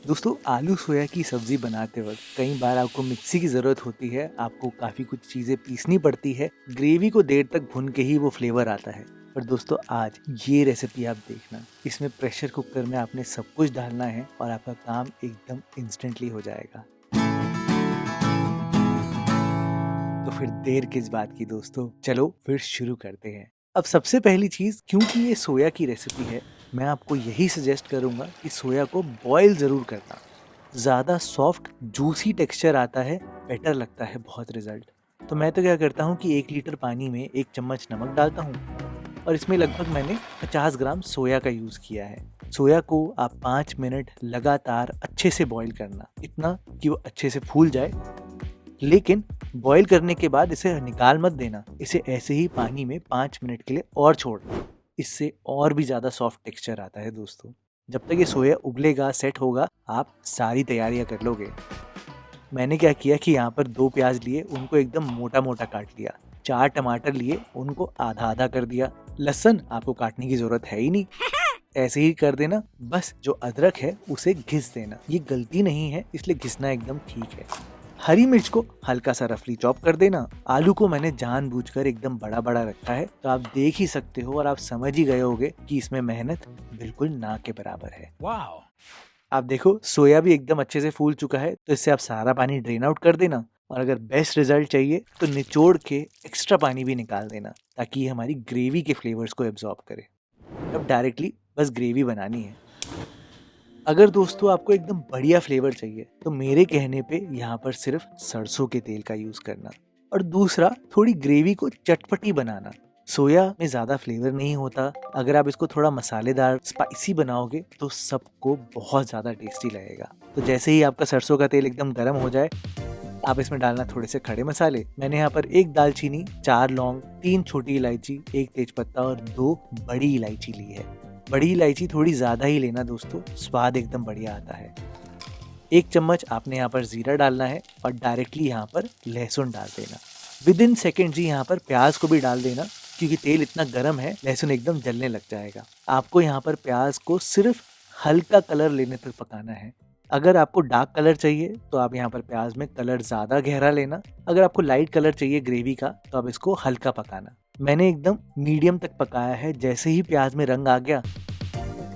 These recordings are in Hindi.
दोस्तों आलू सोया की सब्जी बनाते वक्त कई बार आपको मिक्सी की जरूरत होती है। आपको काफी कुछ चीजें पीसनी पड़ती है। ग्रेवी को देर तक भून के ही वो फ्लेवर आता है। पर दोस्तों आज ये रेसिपी आप देखना, इसमें प्रेशर कुकर में आपने सब कुछ डालना है और आपका काम एकदम इंस्टेंटली हो जाएगा। तो फिर देर किस बात की दोस्तों, चलो फिर शुरू करते हैं। अब सबसे पहली चीज, क्योंकि ये सोया की रेसिपी है, मैं आपको यही सजेस्ट करूंगा कि सोया को बॉईल जरूर करना। ज़्यादा सॉफ्ट जूसी टेक्सचर आता है, बेटर लगता है बहुत रिजल्ट। तो मैं तो क्या करता हूँ कि 1 लीटर पानी में 1 चम्मच नमक डालता हूँ और इसमें लगभग मैंने 50 ग्राम सोया का यूज़ किया है। सोया को आप 5 मिनट लगातार अच्छे से बॉईल करना, इतना कि वो अच्छे से फूल जाए। लेकिन बॉईल करने के बाद इसे निकाल मत देना, इसे ऐसे ही पानी में 5 मिनट के लिए और छोड़ना। इससे और भी ज़्यादा सॉफ्ट टेक्सचर आता है दोस्तों। जब तक ये सोया उबलेगा, सेट होगा, आप सारी तैयारियां कर लोगे। मैंने क्या किया कि यहाँ पर 2 प्याज लिए, उनको एकदम मोटा मोटा काट लिया। 4 टमाटर लिए, उनको आधा आधा कर दिया। लहसुन आपको काटने की जरूरत है ही नहीं, ऐसे ही कर देना। बस जो अदरक है उसे घिस देना, ये गलती नहीं है, इसलिए घिसना एकदम ठीक है। हरी मिर्च को हल्का सा रफली चॉप कर देना। आलू को मैंने जानबूझकर एकदम बड़ा बड़ा रखा है, तो आप देख ही सकते हो और आप समझ ही गए होगे कि इसमें मेहनत बिल्कुल ना के बराबर है। वाओ! आप देखो सोया भी एकदम अच्छे से फूल चुका है, तो इससे आप सारा पानी ड्रेन आउट कर देना। और अगर बेस्ट रिजल्ट चाहिए तो निचोड़ के एक्स्ट्रा पानी भी निकाल देना, ताकि ये हमारी ग्रेवी के फ्लेवर्स को एब्जॉर्ब करे। अब डायरेक्टली बस ग्रेवी बनानी है। अगर दोस्तों आपको एकदम बढ़िया फ्लेवर चाहिए तो मेरे कहने पे यहाँ पर सिर्फ सरसों के तेल का यूज करना। और दूसरा, थोड़ी ग्रेवी को चटपटी बनाना। सोया में ज्यादा फ्लेवर नहीं होता, अगर आप इसको थोड़ा मसालेदार स्पाइसी बनाओगे तो सबको बहुत ज्यादा टेस्टी लगेगा। तो जैसे ही आपका सरसों का तेल एकदम गर्म हो जाए, आप इसमें डालना थोड़े से खड़े मसाले। मैंने यहाँ पर 1 दालचीनी, 4 लौंग, 3 छोटी इलायची, 1 तेजपत्ता और 2 बड़ी इलायची ली है। बड़ी इलायची थोड़ी ज़्यादा ही लेना दोस्तों, स्वाद एकदम बढ़िया आता है। 1 चम्मच आपने यहाँ पर जीरा डालना है और डायरेक्टली यहाँ पर लहसुन डाल देना। विद इन सेकेंड जी यहाँ पर प्याज को भी डाल देना, क्योंकि तेल इतना गर्म है, लहसुन एकदम जलने लग जाएगा। आपको यहाँ पर प्याज को सिर्फ हल्का कलर लेने तक पकाना है। अगर आपको डार्क कलर चाहिए तो आप यहाँ पर प्याज में कलर ज़्यादा गहरा लेना। अगर आपको लाइट कलर चाहिए ग्रेवी का तो आप इसको हल्का पकाना। मैंने एकदम मीडियम तक पकाया है। जैसे ही प्याज में रंग आ गया,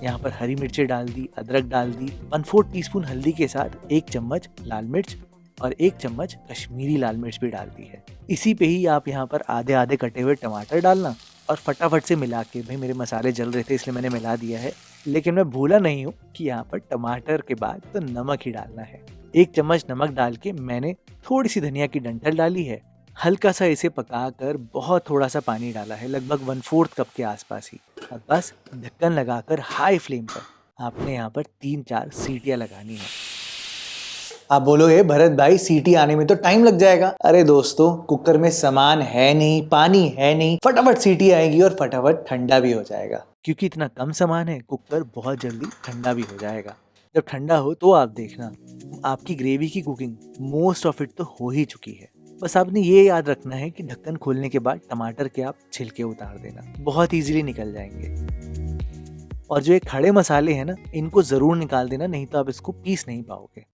यहाँ पर हरी मिर्चें डाल दी, अदरक डाल दी, 1/4 टीस्पून हल्दी के साथ 1 चम्मच लाल मिर्च और 1 चम्मच कश्मीरी लाल मिर्च भी डाल दी है। इसी पे ही आप यहाँ पर आधे आधे कटे हुए टमाटर डालना और फटाफट से मिला के, भाई मेरे मसाले जल रहे थे इसलिए मैंने मिला दिया है, लेकिन मैं भूला नहीं हूँ कि यहाँ पर टमाटर के बाद तो नमक ही डालना है। 1 चम्मच नमक डाल के मैंने थोड़ी सी धनिया की डंठल डाली है। हल्का सा इसे पकाकर बहुत थोड़ा सा पानी डाला है, लगभग 1/4 कप के आसपास ही। और बस ढक्कन लगाकर हाई फ्लेम पर आपने यहाँ पर 3-4 सीटियां लगानी है। आप बोलोगे भरत भाई सीटी आने में तो टाइम लग जाएगा। अरे दोस्तों, कुकर में सामान है नहीं, पानी है नहीं, फटाफट सीटी आएगी और फटाफट ठंडा भी हो जाएगा। क्योंकि इतना कम सामान है, कुकर बहुत जल्दी ठंडा भी हो जाएगा। जब ठंडा हो तो आप देखना, आपकी ग्रेवी की कुकिंग मोस्ट ऑफ इट तो हो ही चुकी है। बस आपने ये याद रखना है कि ढक्कन खोलने के बाद टमाटर के आप छिलके उतार देना, बहुत इजीली निकल जाएंगे। और जो ये खड़े मसाले हैं ना, इनको जरूर निकाल देना, नहीं तो आप इसको पीस नहीं पाओगे।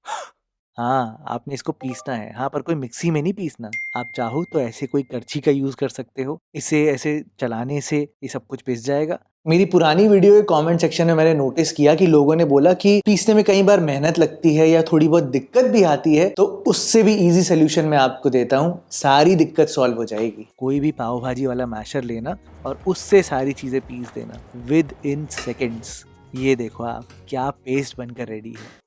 हाँ, आपने इसको पीसना है। हाँ, पर कोई मिक्सी में नहीं पीसना। आप चाहो तो ऐसे कोई करछी का यूज कर सकते हो, इसे ऐसे चलाने से ये सब कुछ पिस जाएगा। मेरी पुरानी वीडियो के कमेंट सेक्शन में मैंने नोटिस किया कि लोगों ने बोला कि पीसने में कई बार मेहनत लगती है या थोड़ी बहुत दिक्कत भी आती है, तो उससे भी इजी सोल्यूशन मैं आपको देता हूँ। सारी दिक्कत सॉल्व हो जाएगी। कोई भी पाव भाजी वाला मैशर लेना और उससे सारी चीजें पीस देना विद इन सेकेंड्स। ये देखो आप, क्या पेस्ट बनकर रेडी है।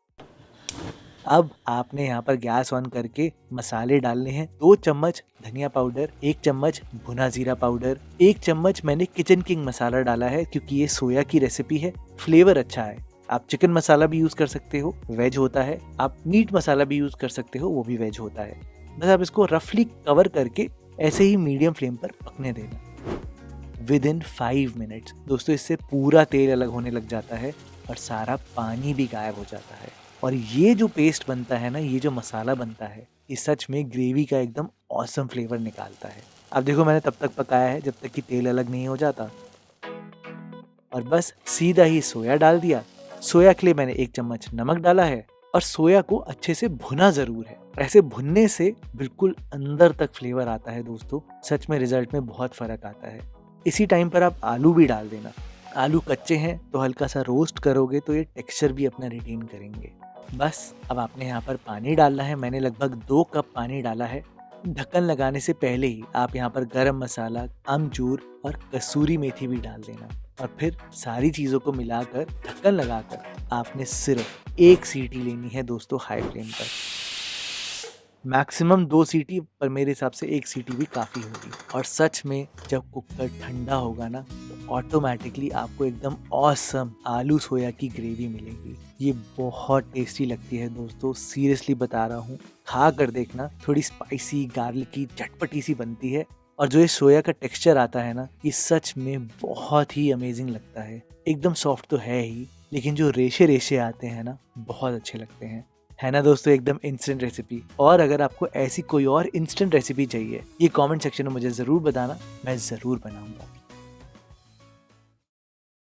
अब आपने यहाँ पर गैस ऑन करके मसाले डालने हैं। 2 चम्मच धनिया पाउडर, 1 चम्मच भुना जीरा पाउडर, 1 चम्मच मैंने किचन किंग मसाला डाला है, क्योंकि ये सोया की रेसिपी है, फ्लेवर अच्छा है। आप चिकन मसाला भी यूज कर सकते हो, वेज होता है। आप मीट मसाला भी यूज कर सकते हो, वो भी वेज होता है। बस आप इसको रफली कवर करके ऐसे ही मीडियम फ्लेम पर पकने देना। विद इन 5 मिनट्स दोस्तों, इससे पूरा तेल अलग होने लग जाता है और सारा पानी भी गायब हो जाता है। और ये जो पेस्ट बनता है ना, ये जो मसाला बनता है, ये सच में ग्रेवी का एकदम ऑसम फ्लेवर निकालता है। अब देखो, मैंने तब तक पकाया है जब तक कि तेल अलग नहीं हो जाता। और बस सीधा ही सोया डाल दिया। सोया के लिए मैंने 1 चम्मच नमक डाला है और सोया को अच्छे से भुना जरूर है। ऐसे भुनने से बिल्कुल अंदर तक फ्लेवर आता है दोस्तों, सच में रिजल्ट में बहुत फर्क आता है। इसी टाइम पर आप आलू भी डाल देना। आलू कच्चे हैं तो हल्का सा रोस्ट करोगे तो ये टेक्सचर भी अपना रिटेन करेंगे। बस अब आपने यहाँ पर पानी डालना है। मैंने लगभग 2 कप पानी डाला है। ढक्कन लगाने से पहले ही आप यहाँ पर गरम मसाला, अमचूर और कसूरी मेथी भी डाल देना और फिर सारी चीज़ों को मिलाकर ढक्कन लगाकर आपने सिर्फ 1 सीटी लेनी है दोस्तों, हाई फ्लेम पर। मैक्सिमम 2 सीटी, पर मेरे हिसाब से 1 सीटी भी काफ़ी होगी। और सच में जब कुकर ठंडा होगा ना तो ऑटोमेटिकली आपको एकदम ऑसम आलू सोया की ग्रेवी मिलेगी। ये बहुत टेस्टी लगती है दोस्तों, सीरियसली बता रहा हूँ, खा कर देखना। थोड़ी स्पाइसी, गार्लिकी, चटपटी सी बनती है और जो ये सोया का टेक्सचर आता है ना, ये सच में बहुत ही अमेजिंग लगता है। एकदम सॉफ्ट तो है ही, लेकिन जो रेशे रेशे आते हैं ना, बहुत अच्छे लगते हैं, है ना दोस्तों, एकदम इंस्टेंट रेसिपी। और अगर आपको ऐसी कोई और इंस्टेंट रेसिपी चाहिए, ये कमेंट सेक्शन में मुझे ज़रूर बताना, मैं ज़रूर बनाऊंगा।